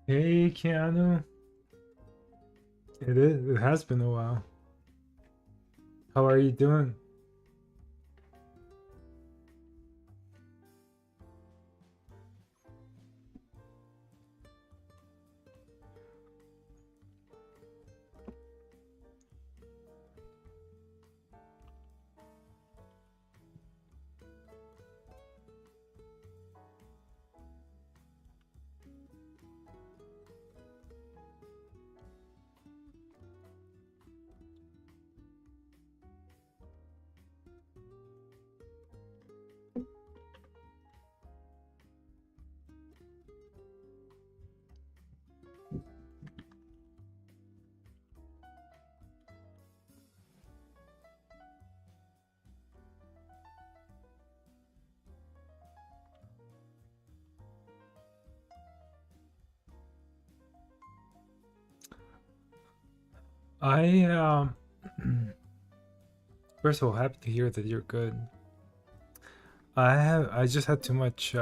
Hey, Keanu. It is. It has been a while. How are you doing? I first of all, happy to hear that you're good. I just had too much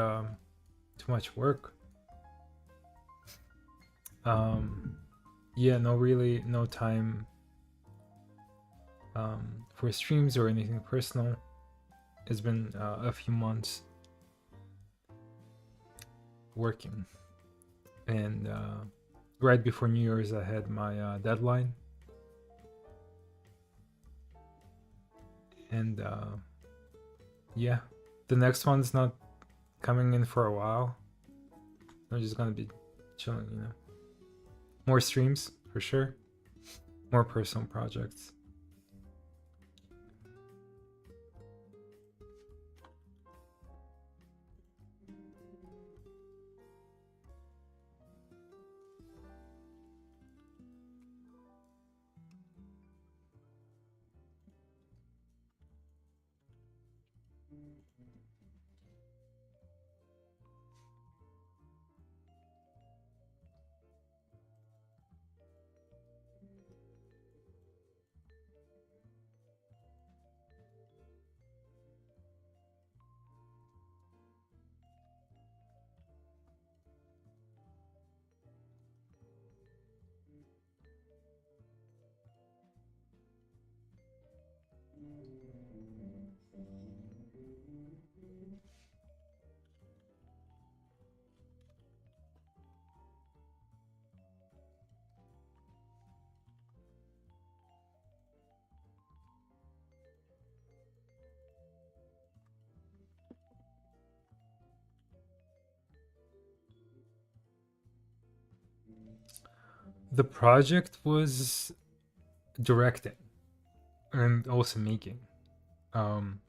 work. Um, yeah, no time for streams or anything personal. It's been a few months working, and right before New Year's I had my deadline, and yeah, the next one's not coming in for a while. I'm just gonna be chilling, you know. More streams for sure, more personal projects. The project was directing and also making. Um,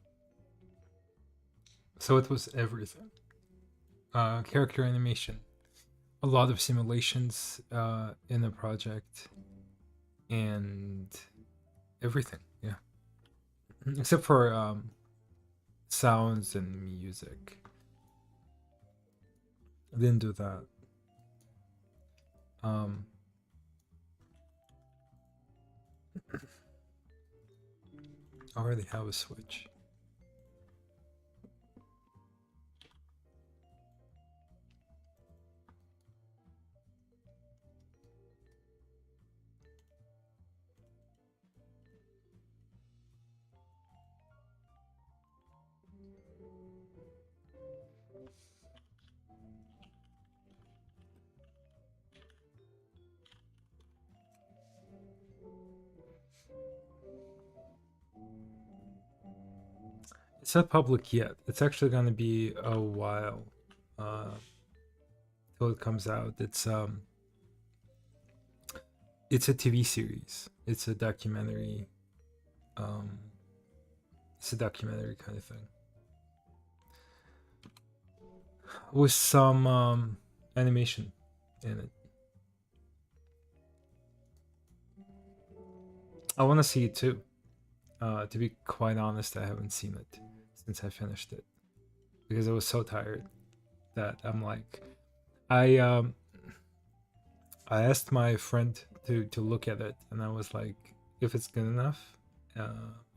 so it was everything. Character animation, a lot of simulations in the project, and everything. Yeah, except for sounds and music. I didn't do that. Um, I already have a Switch. It's not public yet. It's actually gonna be a while till it comes out. It's a TV series. It's a documentary. Um, it's a documentary kind of thing with some animation in it. I want to see it too. To be quite honest, I haven't seen it since I finished it because I was so tired that I'm like, I um, I asked my friend to look at it, and I was like, if it's good enough,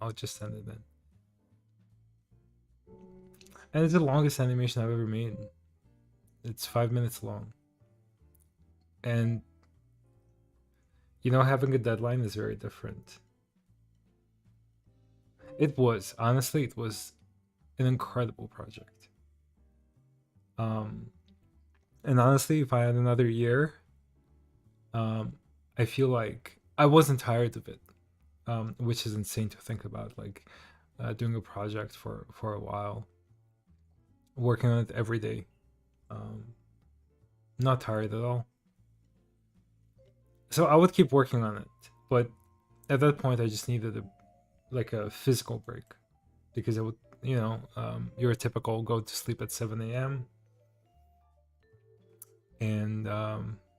I'll just send it in. And it's the longest animation I've ever made. It's 5 minutes long, and you know, having a deadline is very different. It was honestly, it was an incredible project. Um, and honestly, if I had another year, um, I feel like I wasn't tired of it, which is insane to think about. Like doing a project for a while, working on it every day, um, not tired at all. So I would keep working on it, but at that point, I just needed a physical break because I would, you're a typical go to sleep at 7 a.m. and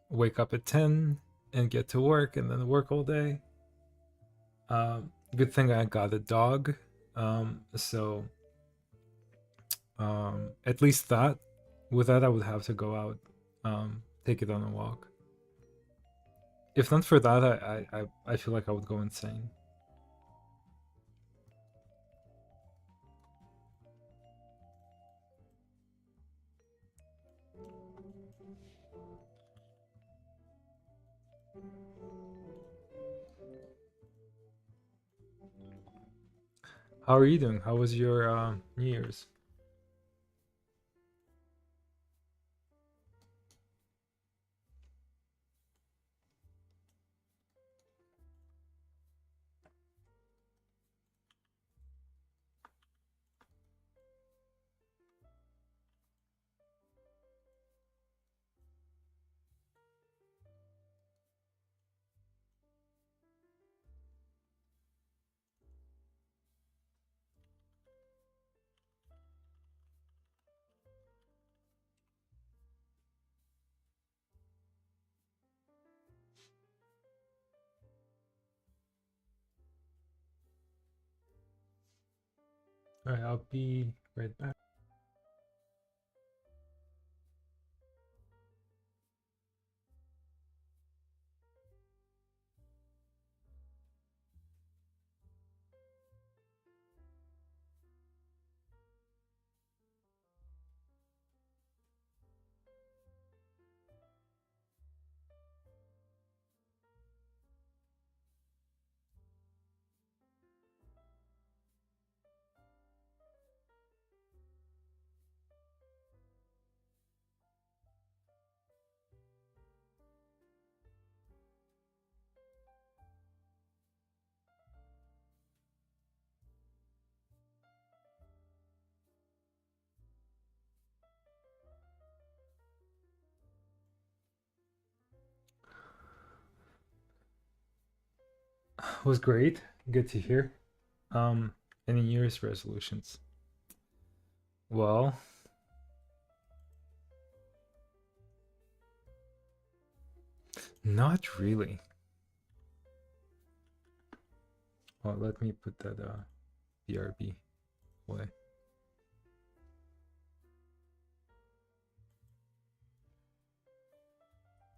wake up at 10 and get to work and then work all day. Good thing I got a dog, so at least that. With that, I would have to go out, take it on a walk. If not for that, I feel like I would go insane. How are you doing? How was your New Year's? All right, I'll be right back. It was great. Good to hear. Um, any New Year's resolutions? Well, not really. Well, let me put that BRB away.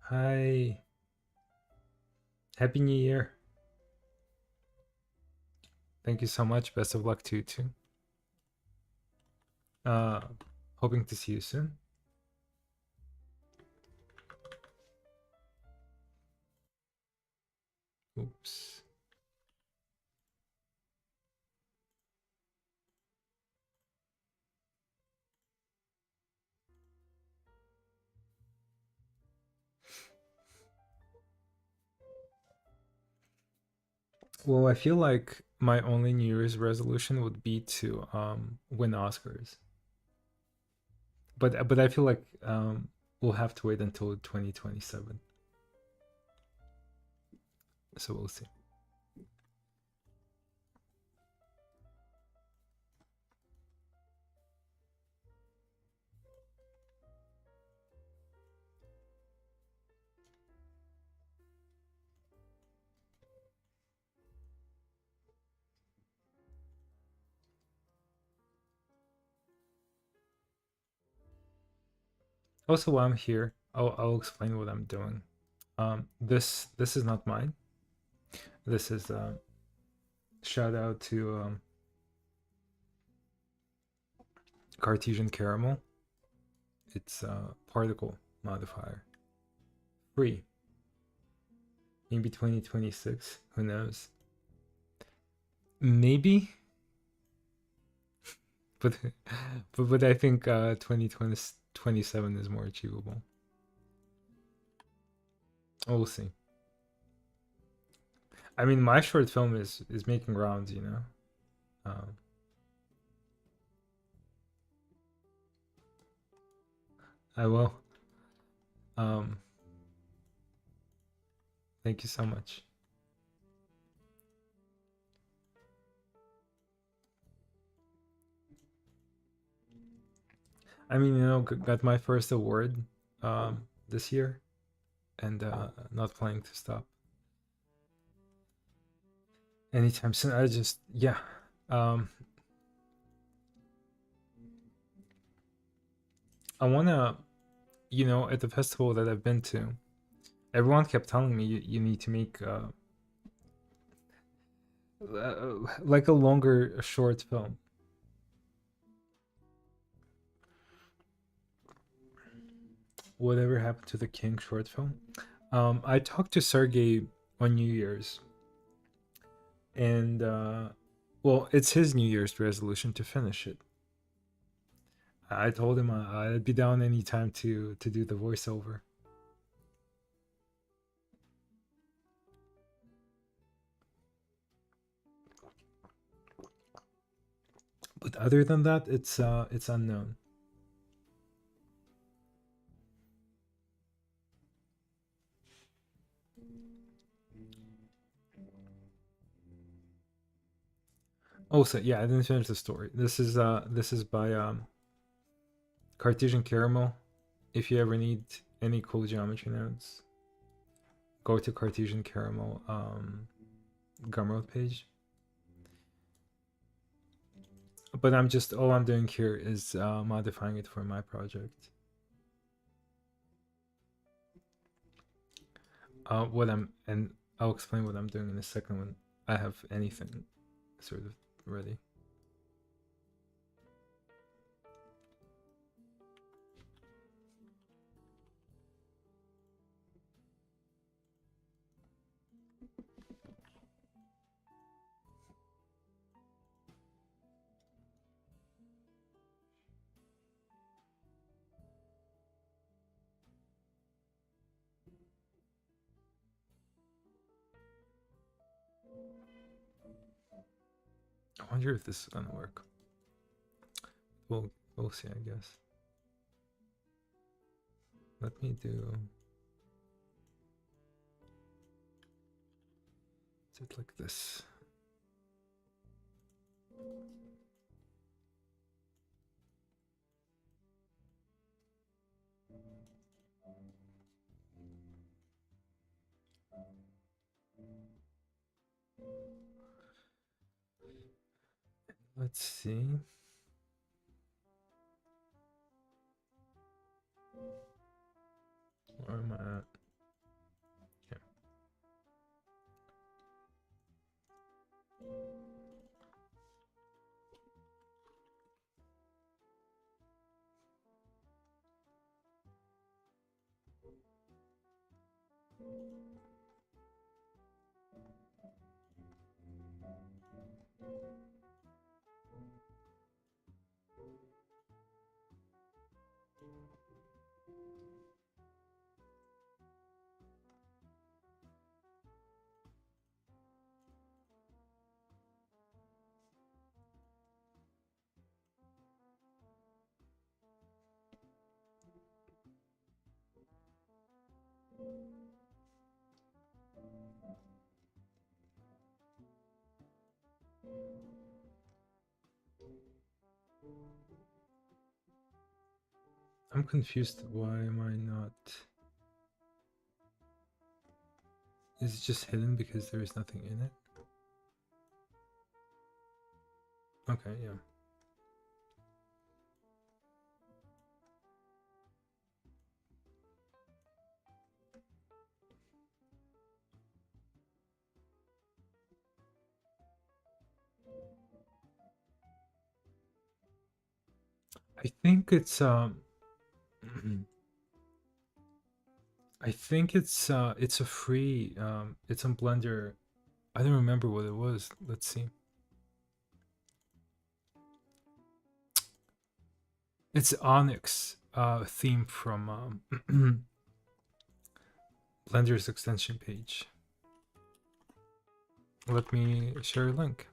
Hi. Happy New Year. Thank you so much. Best of luck to you too. Uh, hoping to see you soon. Oops. Well, I feel like my only New Year's resolution would be to win Oscars. But I feel like we'll have to wait until 2027. So we'll see. Also, while I'm here, I'll explain what I'm doing. This is not mine. This is shout out to Cartesian Caramel. It's a particle modifier, free. Maybe 2026. Who knows? Maybe, but but I think 2027 is more achievable. We'll see. I mean, my short film is making rounds, you know. Um, I will. Um, thank you so much. I mean, you know, got my first award this year, and not planning to stop anytime soon. I just yeah. Um, I wanna, you know, at the festival that I've been to, everyone kept telling me you need to make like a longer short film. Whatever happened to the King short film? I talked to Sergey on New Year's, and Well, it's his New Year's resolution to finish it. I told him I'd be down anytime to do the voiceover. But other than that, it's unknown. Also, yeah, I didn't finish the story. This is by Cartesian Caramel. If you ever need any cool geometry nodes, go to Cartesian Caramel Gumroad page. But all I'm doing here is modifying it for my project. And I'll explain what I'm doing in a second when I have anything sort of ready. I wonder if this is gonna work. We'll see, I guess. Let me do it like this. Let's see. Where am I at? Here. I'm confused. Why am I not? Is it just hidden because there is nothing in it? Okay, yeah. I think it's I think it's a free it's on Blender. I don't remember what it was. Let's see. It's Onyx theme from Blender's extension page. Let me share a link.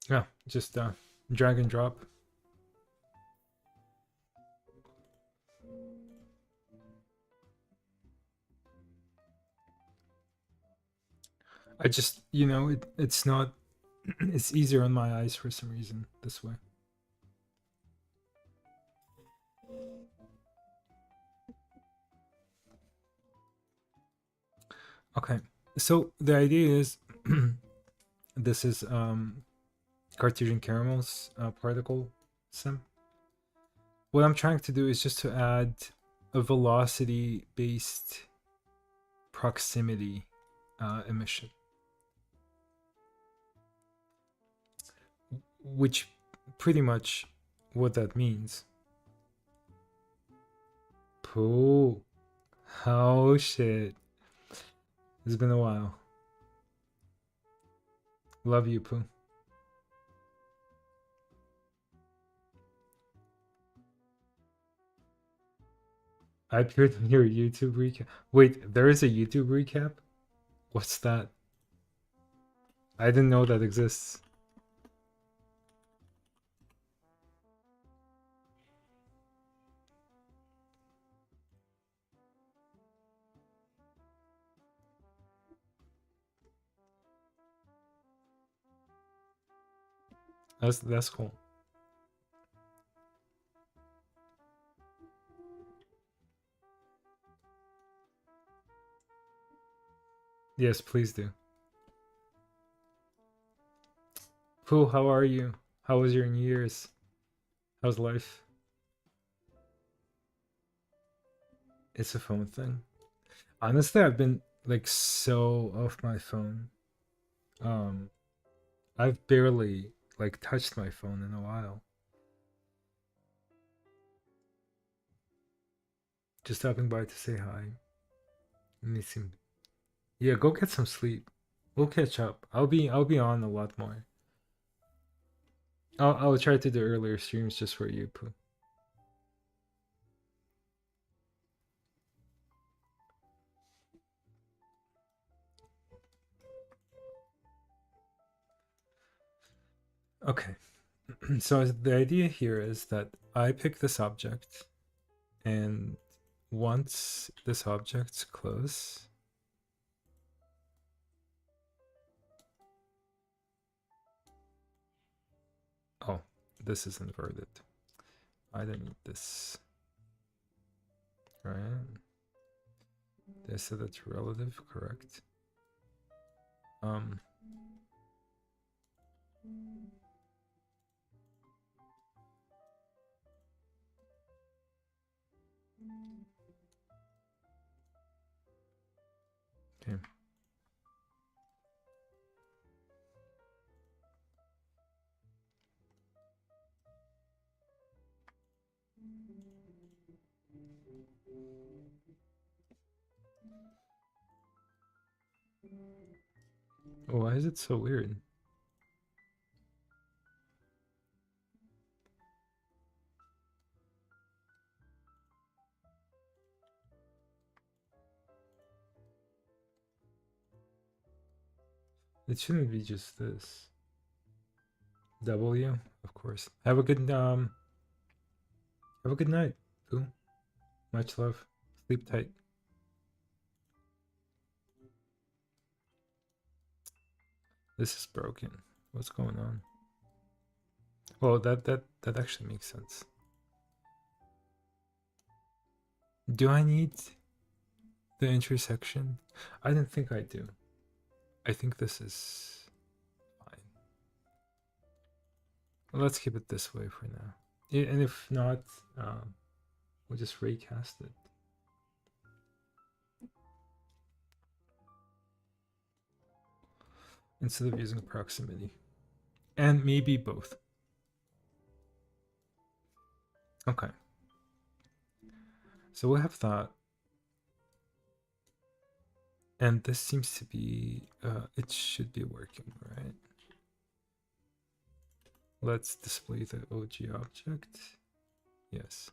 Yeah, just drag and drop. I just, it's not, it's easier on my eyes for some reason this way. Okay, so the idea is this is Cartesian Caramel's particle sim. What I'm trying to do is just to add a velocity based proximity emission, which pretty much what that means. Pooh. Oh shit. It's been a while. Love you, Pooh. I appeared in your YouTube recap. Wait, there is a YouTube recap? What's that? I didn't know that exists. That's cool. Yes, please do. Pooh, how are you? How was your New Year's? How's life? It's a phone thing. Honestly, I've been like so off my phone. Um, I've barely like touched my phone in a while. Just stopping by to say hi. Let me see. Yeah, go get some sleep. We'll catch up. I'll be on a lot more. I'll try to do earlier streams just for you, Pooh. Okay. So the idea here is that I pick this object, and once this object's close, oh, this is inverted. I don't need this. Right? They said it's relative, correct? Um. Okay. Why is it so weird? It shouldn't be just this. W, of course. Have a good night. Pooh. Much love. Sleep tight. This is broken. What's going on? Well, that actually makes sense. Do I need the intersection? I don't think I do. I think this is fine. Well, let's keep it this way for now. And if not, we'll just recast it. Instead of using proximity. And maybe both. Okay. So we have that. And this seems to be, it should be working, right? Let's display the OG object. Yes.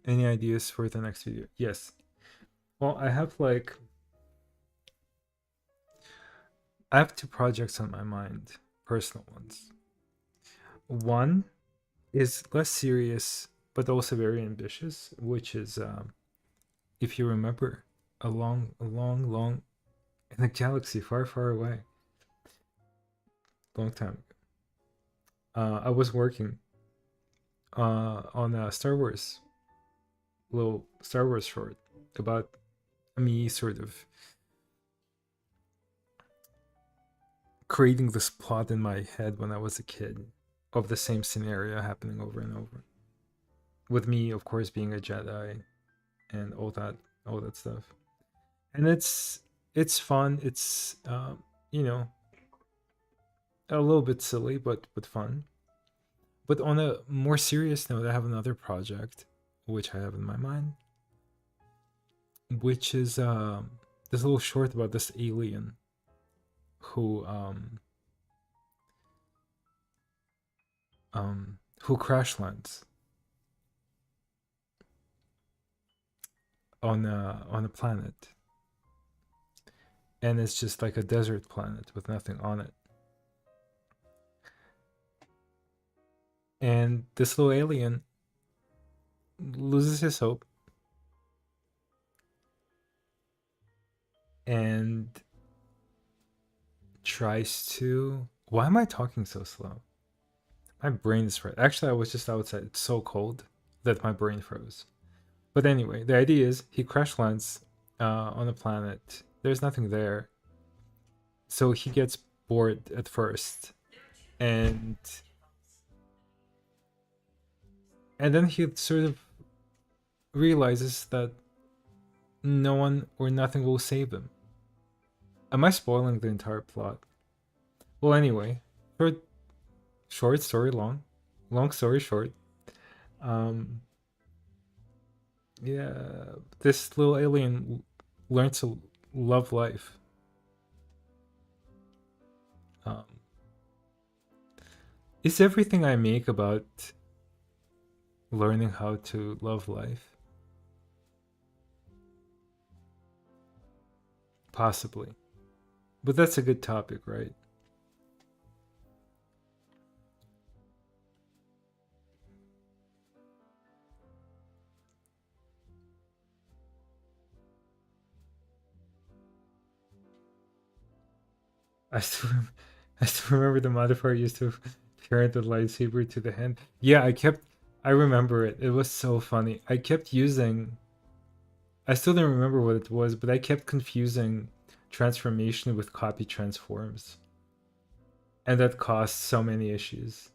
Any ideas for the next video? Yes. Well, I have two projects on my mind, personal ones. One is less serious but also very ambitious, which is if you remember, a long in a galaxy far, far away, long time ago. I was working on a little Star Wars short about me sort of creating this plot in my head when I was a kid of the same scenario happening over and over. with me, of course, being a Jedi and all that stuff. And it's fun. It's you know, a little bit silly, but fun. But on a more serious note, I have another project which I have in my mind, which is this little short about this alien who who crash lands on a planet, and it's just like a desert planet with nothing on it. And this little alien loses his hope and tries to. Why am I talking so slow? My brain is fried. Actually, I was just outside. It's so cold that my brain froze. But anyway, the idea is he crash lands on a planet. There's nothing there, so he gets bored at first, and then he sort of realizes that no one or nothing will save him. Am I spoiling the entire plot? Well, anyway, short story long, long story short. Um, yeah, this little alien learns to love life. Um, is everything I make about learning how to love life? Possibly. But that's a good topic, right? I still, I still remember the modifier used to parent the lightsaber to the hand. Yeah, I remember it. It was so funny. I kept using, I still don't remember what it was, but I kept confusing transformation with copy transforms. And that caused so many issues.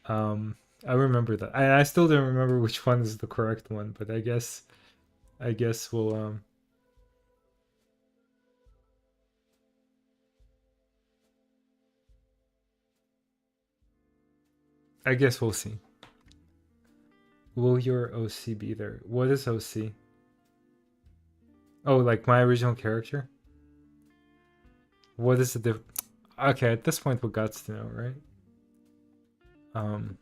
Um, I remember that. I still don't remember which one is the correct one, but I guess we'll I guess we'll see. Will your OC be there? What is OC? Oh, like my original character? What is the diff? Okay, at this point, we got to know, right? Um,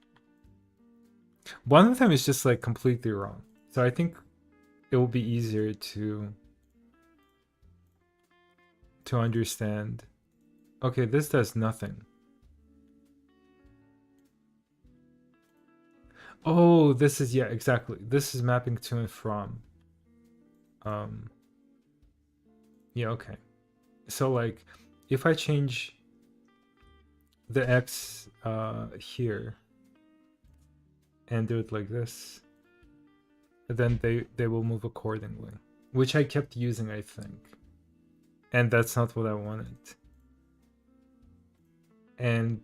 one of them is just like completely wrong. So I think it will be easier to understand. Okay, this does nothing. Oh, this is, yeah, exactly. This is mapping to and from. Um, yeah, okay. So like, if I change the X here and do it like this, then they will move accordingly, which I kept using, I think, and that's not what I wanted. And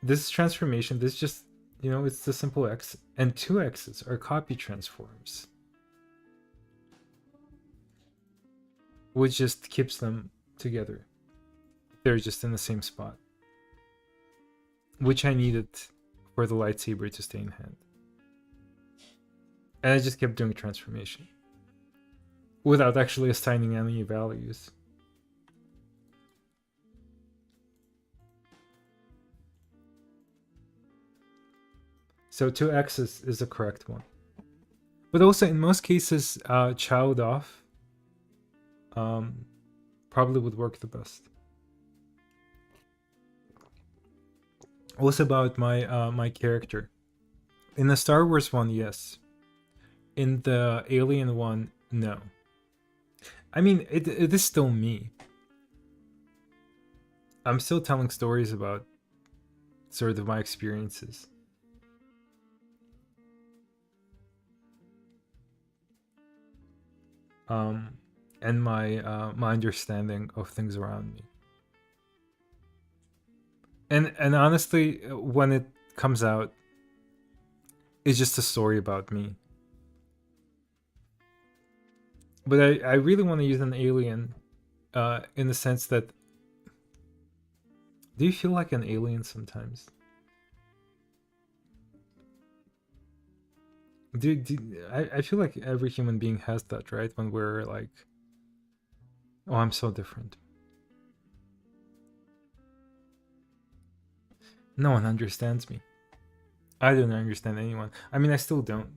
this transformation, this just, it's the simple X, and two X's are copy transforms, which just keeps them together. They're just in the same spot, which I needed for the lightsaber to stay in hand. And I just kept doing transformation without actually assigning any values. So 2x is the correct one. But also, in most cases, child off probably would work the best. What's about my character? In the Star Wars one, yes. In the Alien one, no. I mean, it is still me. I'm still telling stories about sort of my experiences. And my understanding of things around me. And honestly, when it comes out, it's just a story about me. But I really want to use an alien, in the sense that, do you feel like an alien sometimes? I feel like every human being has that, right? When we're like, oh, I'm so different. No one understands me. I don't understand anyone. I mean, I still don't.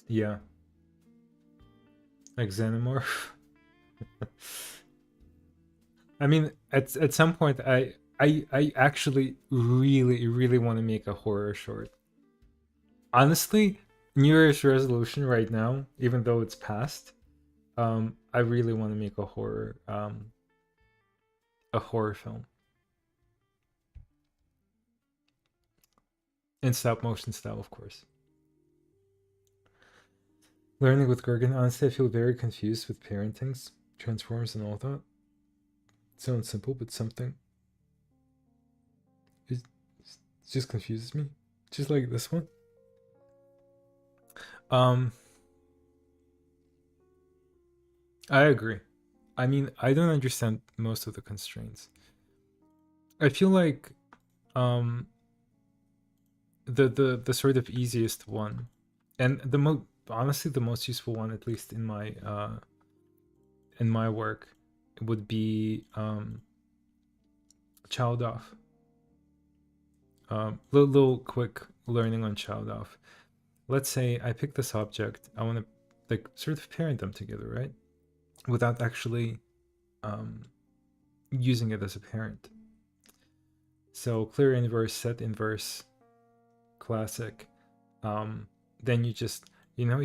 Yeah, like xenomorph. I mean, at some point, I actually really want to make a horror short. Honestly, New Year's resolution right now, even though it's past, I really want to make a horror film in stop motion style, of course. Learning with Gergen, honestly, I feel very confused with parentings, transforms, and all that. Sounds simple, but something it just confuses me. Just like this one. Um, I agree. I mean, I don't understand most of the constraints. I feel like um the sort of easiest one, and the most honestly the most useful one, at least in my work, would be child off. Little quick learning on child off. Let's say I pick this object, I want to like sort of parent them together, right? Without actually um, using it as a parent. So clear inverse, set inverse, classic. Then you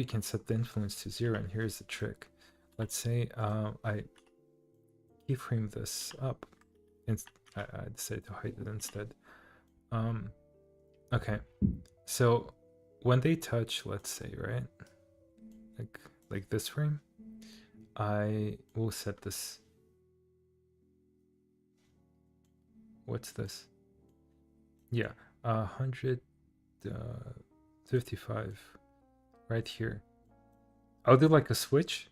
can set the influence to 0, and here's the trick. Let's say I keyframe this up, and I decided to hide it instead. Okay, so when they touch, let's say, right, like this frame, I will set this. What's this? Yeah, 155 right here. I'll do like a switch.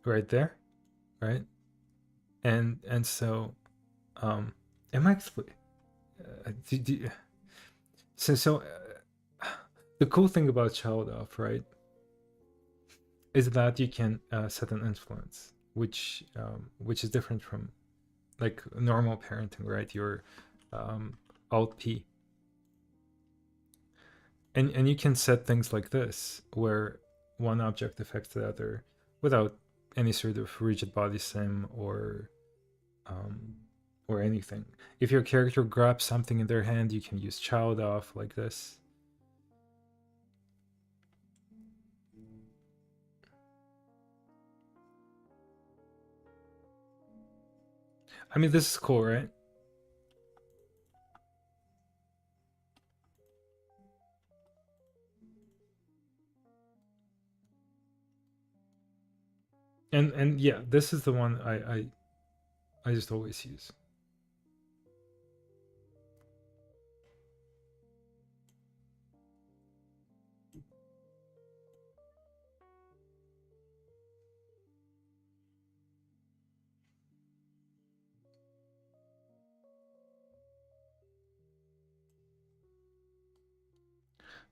Right there, right? And so, am I actually? So the cool thing about child off, right, is that you can set an influence, which is different from like normal parenting, right? Your alt P, and you can set things like this where one object affects the other without any sort of rigid body sim um, or anything. If your character grabs something in their hand, you can use child off like this. I mean, this is cool, right? And yeah, this is the one I just always use.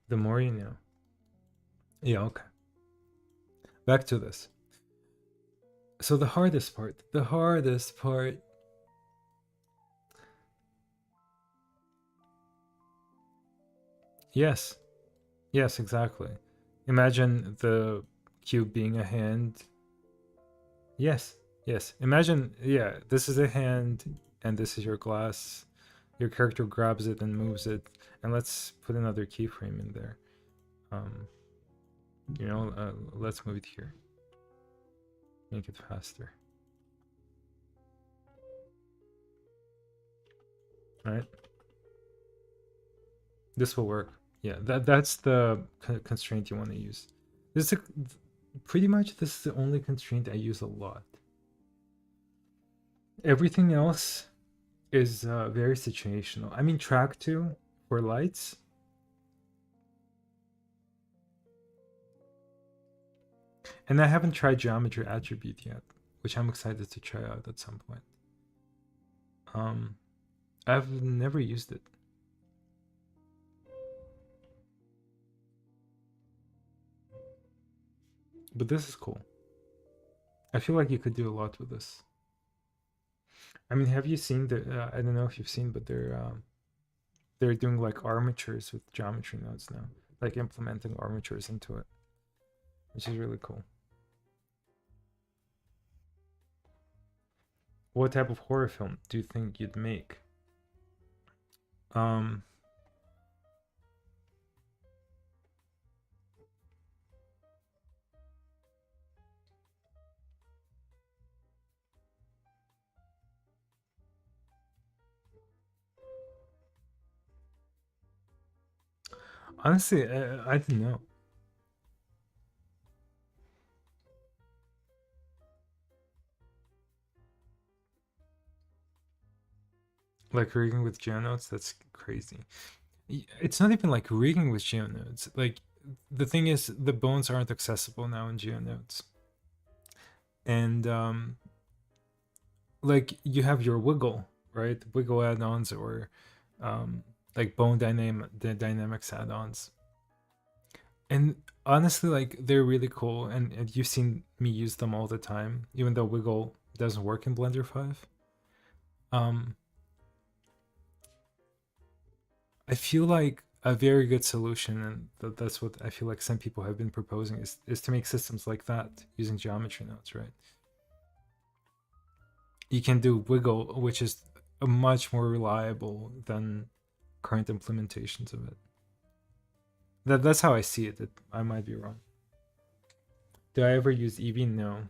The more you know. Yeah, okay. Back to this. So the hardest part. Yes, yes, exactly. Imagine the cube being a hand. Yes, yes. Imagine, yeah, this is a hand. and this is your glass. Your character grabs it and moves it, and let's put another keyframe in there. Let's move it here. Make it faster. Right? This will work. Yeah, that's the constraint you want to use. This is pretty much this is the only constraint I use a lot. Everything else is very situational. I mean, track 2 for lights. And I haven't tried geometry attribute yet, which I'm excited to try out at some point. I've never used it. But this is cool. I feel like you could do a lot with this. I mean, have you seen the? I don't know if you've seen, but they're doing like armatures with geometry nodes now, like implementing armatures into it, which is really cool. What type of horror film do you think you'd make? Honestly, I don't know. Like rigging with geonodes, that's crazy. It's not even like rigging with geonodes. Like the thing is, the bones aren't accessible now in geonodes, and like you have your wiggle, right? Wiggle add-ons or like bone dynamics add-ons, and honestly, like they're really cool, and you've seen me use them all the time, even though wiggle doesn't work in Blender 5. I feel like a very good solution, and that's what I feel like some people have been proposing, is to make systems like that using geometry nodes, right? You can do wiggle, which is much more reliable than current implementations of it. That's how I see it. I might be wrong. Do I ever use Eevee? No.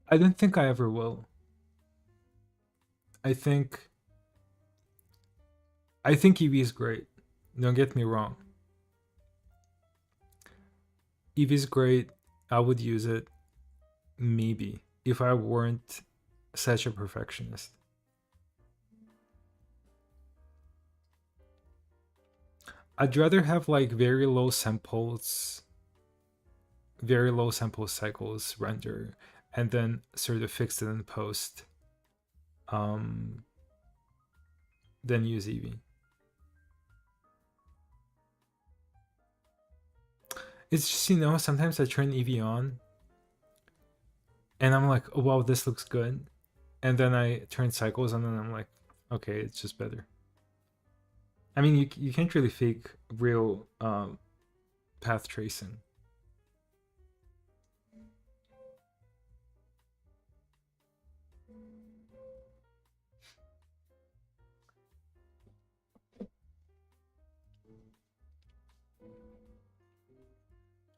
I don't think I ever will. I think Eevee is great. Don't get me wrong. Eevee is great. I would use it, maybe, if I weren't such a perfectionist. I'd rather have like very low sample cycles render, and then sort of fix it in post, than use Eevee. It's just, sometimes I turn Eevee on and I'm like, oh wow, this looks good. And then I turn cycles on and I'm like, okay, it's just better. I mean, you can't really fake real path tracing.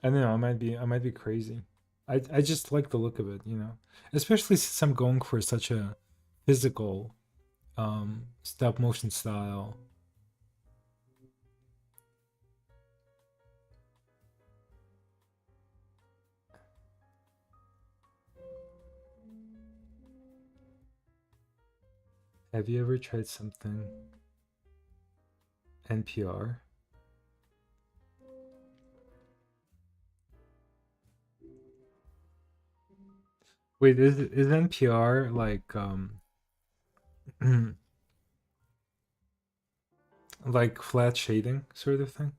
I don't know, I might be crazy. I just like the look of it. Especially since I'm going for such a physical stop motion style. Have you ever tried something NPR? Wait, is NPR like like flat shading sort of thing?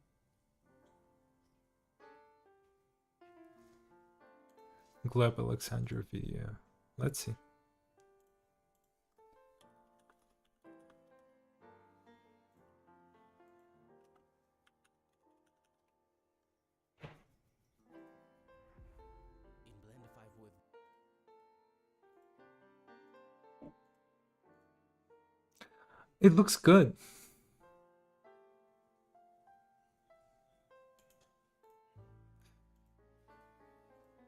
Gleb Alexandra video. Let's see. It looks good.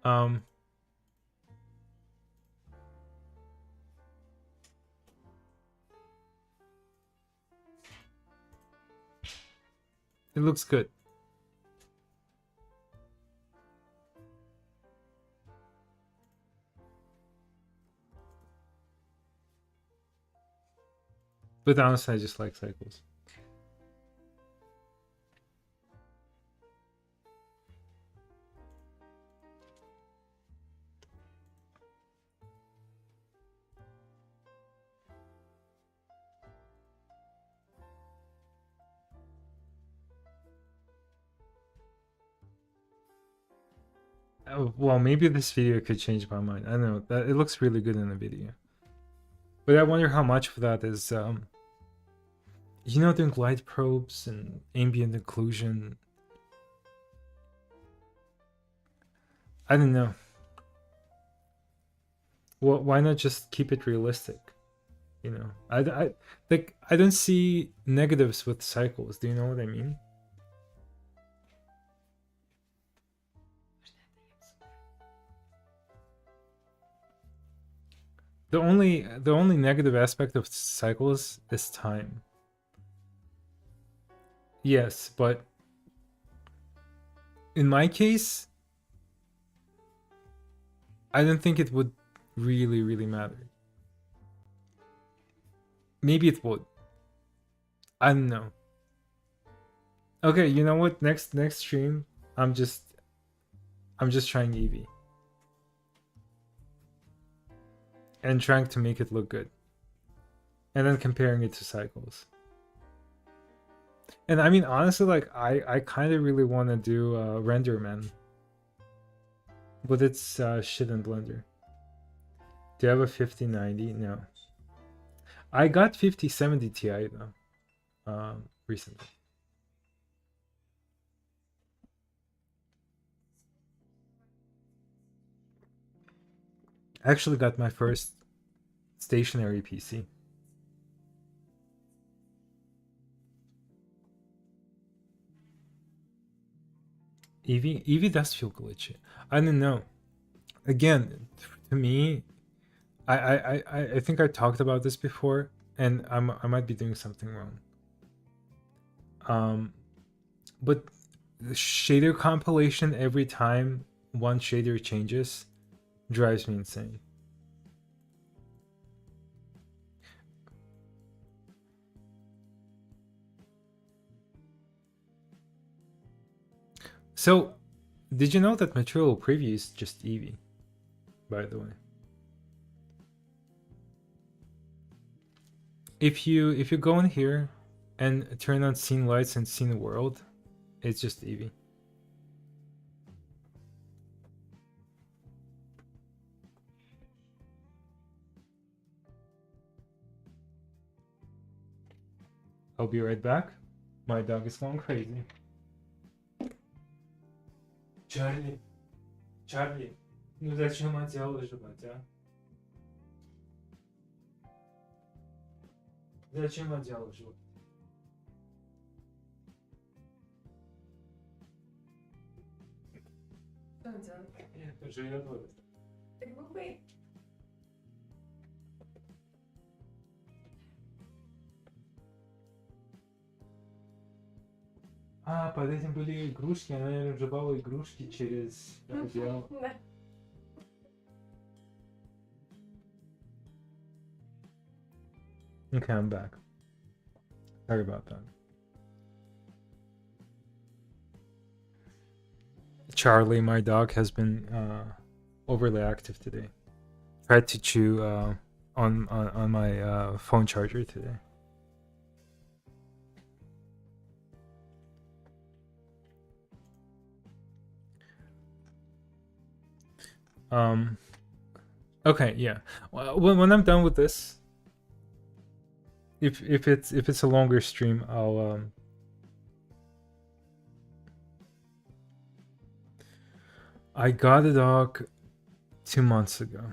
Um, it looks good. But honestly, I just like cycles. Oh, well, maybe this video could change my mind. I don't know that it looks really good in the video, but I wonder how much of that is, doing light probes and ambient occlusion. I don't know. Well, why not just keep it realistic? I don't see negatives with cycles. Do you know what I mean? The only negative aspect of cycles is time. Yes, but in my case, I don't think it would really, really matter. Maybe it would. I don't know. Okay, you know what? Next stream, I'm just trying Eevee. And trying to make it look good. And then comparing it to cycles. And I mean, honestly, like, I kind of really want to do RenderMan. But it's shit in Blender. Do you have a 5090? No. I got 5070 Ti though, recently. I actually got my first stationary PC. Eevee does feel glitchy. I don't know. Again, to me, I think I talked about this before, and I might be doing something wrong. But the shader compilation every time one shader changes drives me insane. So, did you know that Material Preview is just Eevee, by the way? If you go in here and turn on Scene Lights and Scene World, it's just Eevee. I'll be right back. My dog is going crazy. Чарли, ну зачем одел животя? Зачем одел живот? Что он делает? Живет вот. Ты глупый. А, под этим были игрушки, она, наверное, жевала игрушки через одеяло. Да. Okay, I'm back. Sorry about that. Charlie, my dog, has been overly active today. Tried to chew on my phone charger today. Okay, yeah. Well, when I'm done with this, if it's a longer stream, I'll I got a dog 2 months ago.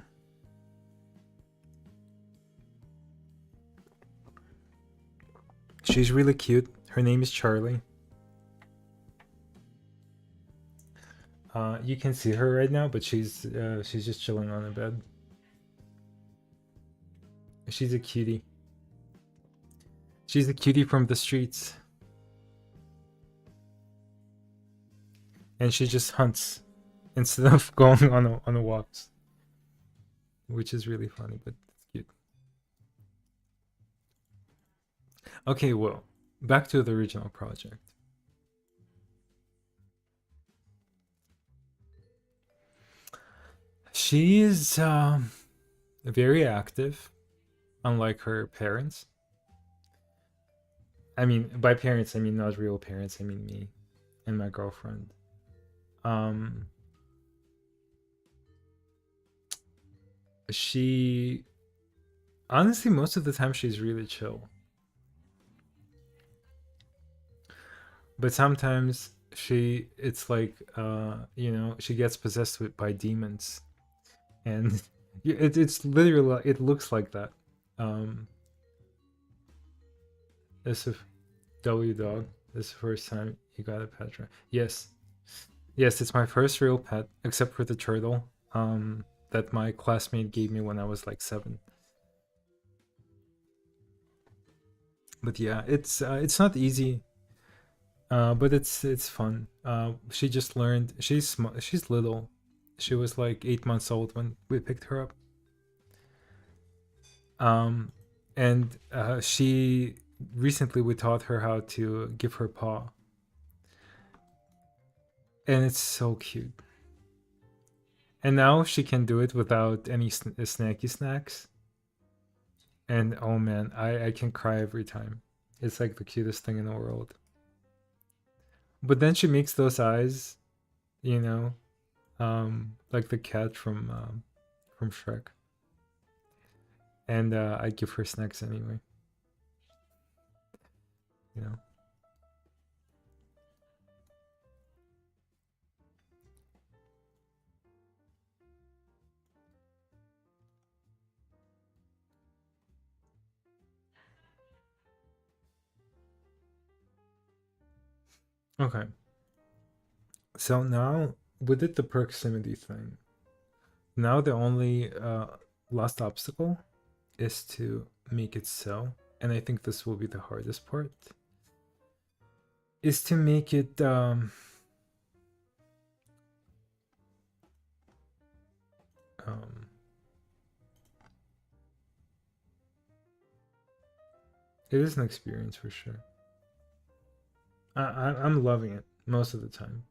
She's really cute. Her name is Charlie. You can see her right now, but she's just chilling on the bed. She's a cutie. She's a cutie from the streets. And she just hunts instead of going on a walks. Which is really funny, but it's cute. Okay, well, back to the original project. She is very active, unlike her parents. I mean, by parents, I mean not real parents. I mean me and my girlfriend. Um, she honestly, most of the time, she's really chill. But sometimes it's like, she gets possessed by demons, and it's literally, it looks like that. Um, this is W Dog. This is the first time you got a pet, right? Yes, yes, it's my first real pet, except for the turtle. That my classmate gave me when I was like 7. But yeah, it's not easy, but it's fun. She just learned. She's little. She was like 8 months old when we picked her up. And she recently we taught her how to give her paw, and it's so cute. And now she can do it without any snacky snacks. And oh man, I can cry every time. It's like the cutest thing in the world. But then she makes those eyes, you know, like the cat from Shrek. And I give her snacks anyway. You know. Okay. So now we did the proximity thing. Now the only last obstacle is to make it so, and I think this will be the hardest part, is to make it um it is an experience for sure. I'm loving it most of the time.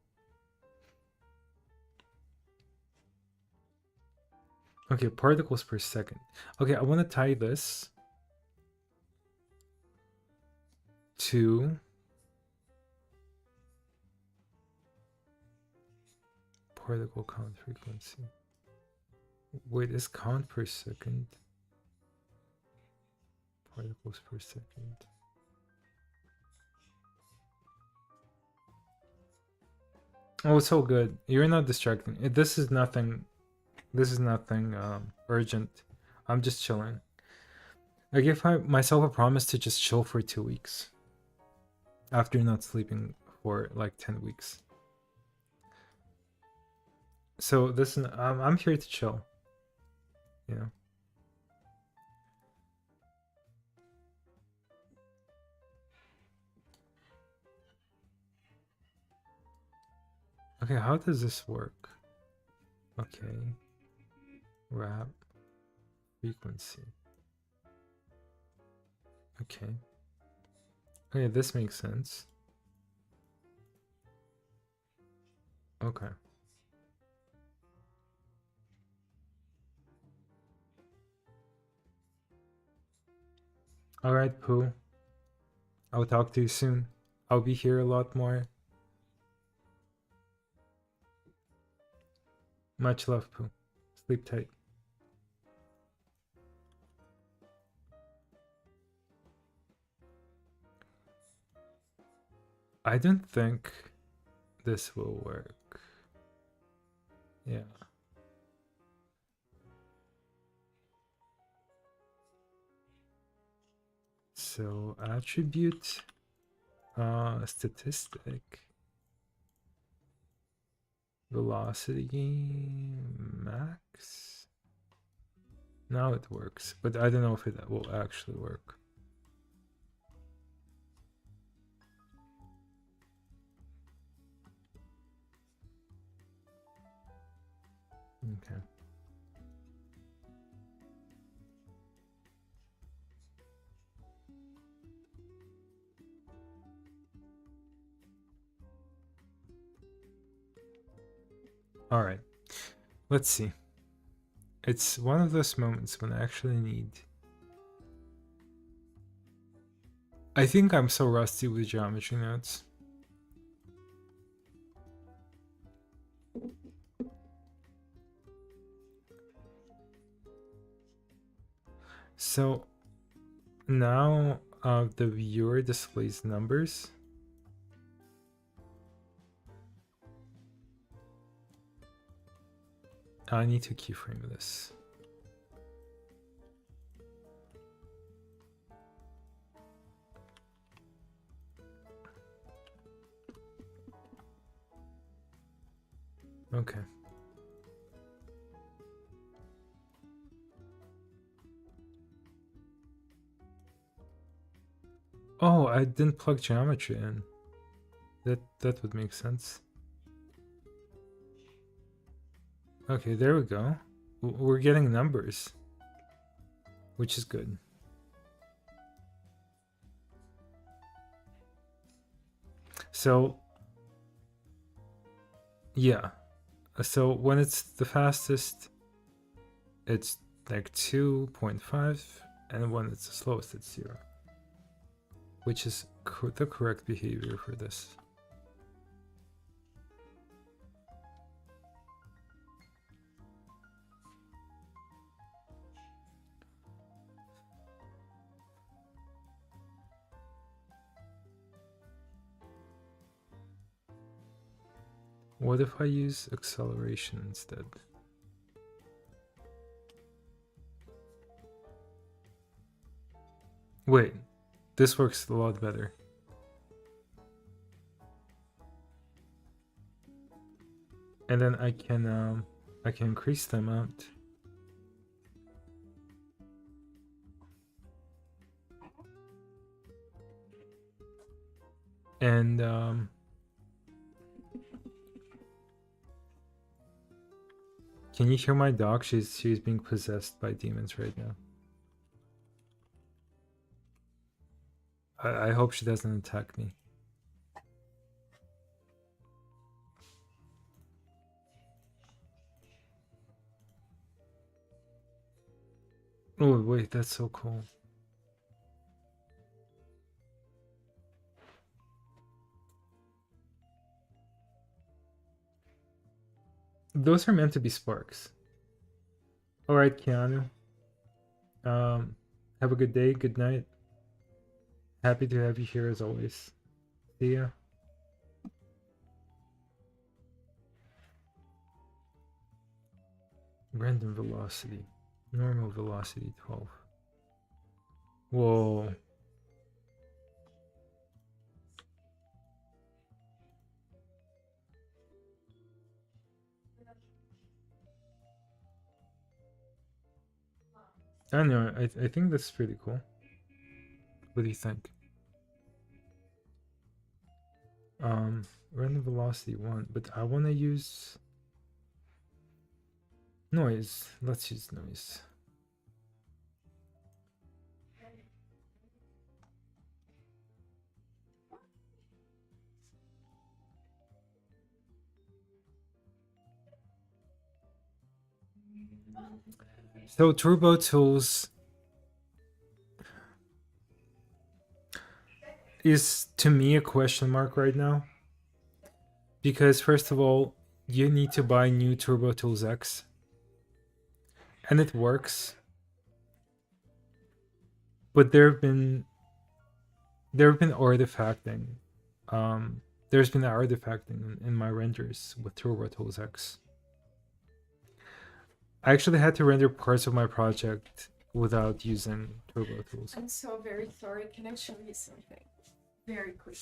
Okay, particles per second. Okay, I want to tie this to particle count frequency. Wait, is count per second? Particles per second. Oh, it's so good. You're not distracting. This is nothing. This is nothing urgent. I'm just chilling. I give myself a promise to just chill for 2 weeks after not sleeping for like 10 weeks. So this, I'm here to chill. You know. Okay, how does this work? Okay. Wrap frequency. Okay. Okay, this makes sense. Okay. All right, Pooh. I'll talk to you soon. I'll be here a lot more. Much love, Pooh. Sleep tight. I don't think this will work. Yeah. So attribute statistic velocity max. Now it works, but I don't know if it will actually work. Okay. All right. Let's see. It's one of those moments when I actually need. I think I'm so rusty with geometry nodes. So now the viewer displays numbers. I need to keyframe this. Okay. Oh, I didn't plug geometry in. That would make sense. Okay, there we go. We're getting numbers, which is good. So, yeah. So when it's the fastest, it's like 2.5, and when it's the slowest, it's 0. Which is the correct behavior for this. What if I use acceleration instead? Wait, this works a lot better. And then I can increase the amount. And can you hear my dog? She's being possessed by demons right now. I hope she doesn't attack me. Oh wait, that's so cool. Those are meant to be sparks. All right, Keanu. Have a good day, good night. Happy to have you here as always. See ya. Random velocity. Normal velocity 12. Whoa. I don't know, I think that's pretty cool. What do you think? Random velocity 1, but I want to use noise. Let's use noise. So Turbo Tools is to me a question mark right now. Because first of all, you need to buy new Turbo Tools X. And it works. But there's been artifacting. There's been artifacting in my renders with Turbo Tools X. I actually had to render parts of my project without using Turbo Tools. I'm so very sorry. Can I show you something? Very quick.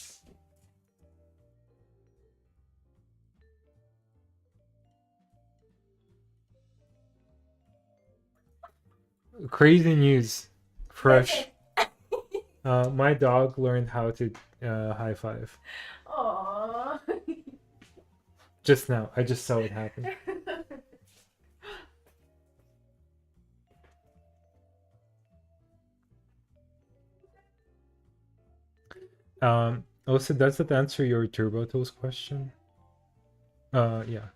Crazy news, fresh. My dog learned how to high five Aww. just now. I just saw it happen. Also, does that answer your Turbo Tools question? Yeah.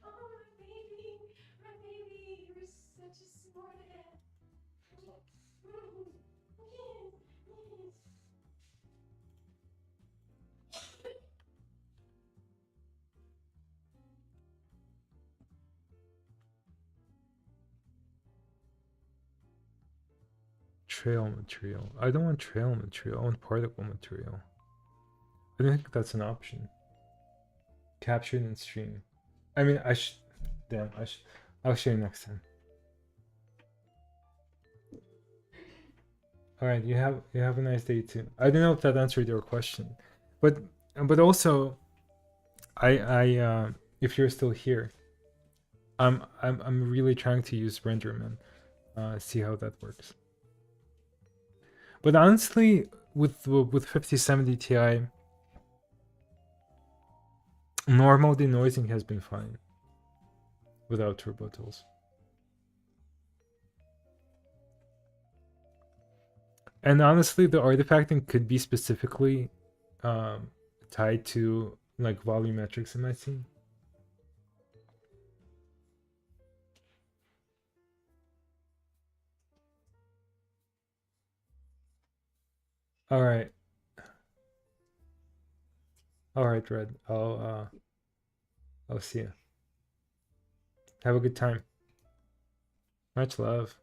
Oh, my baby, you're such a smart ass. Trail material. I don't want trail material. I want particle material. I don't think that's an option. Captured and stream. I mean, I should. Damn, I should. I'll show you next time. All right, you have a nice day too. I don't know if that answered your question, but also, I if you're still here, I'm really trying to use RenderMan, see how that works. But honestly, with 5070 Ti, normal denoising has been fine without Turbo Tools. And honestly, the artifacting could be specifically tied to like volumetrics in my scene. All right. All right, Red. I'll see you. Have a good time. Much love.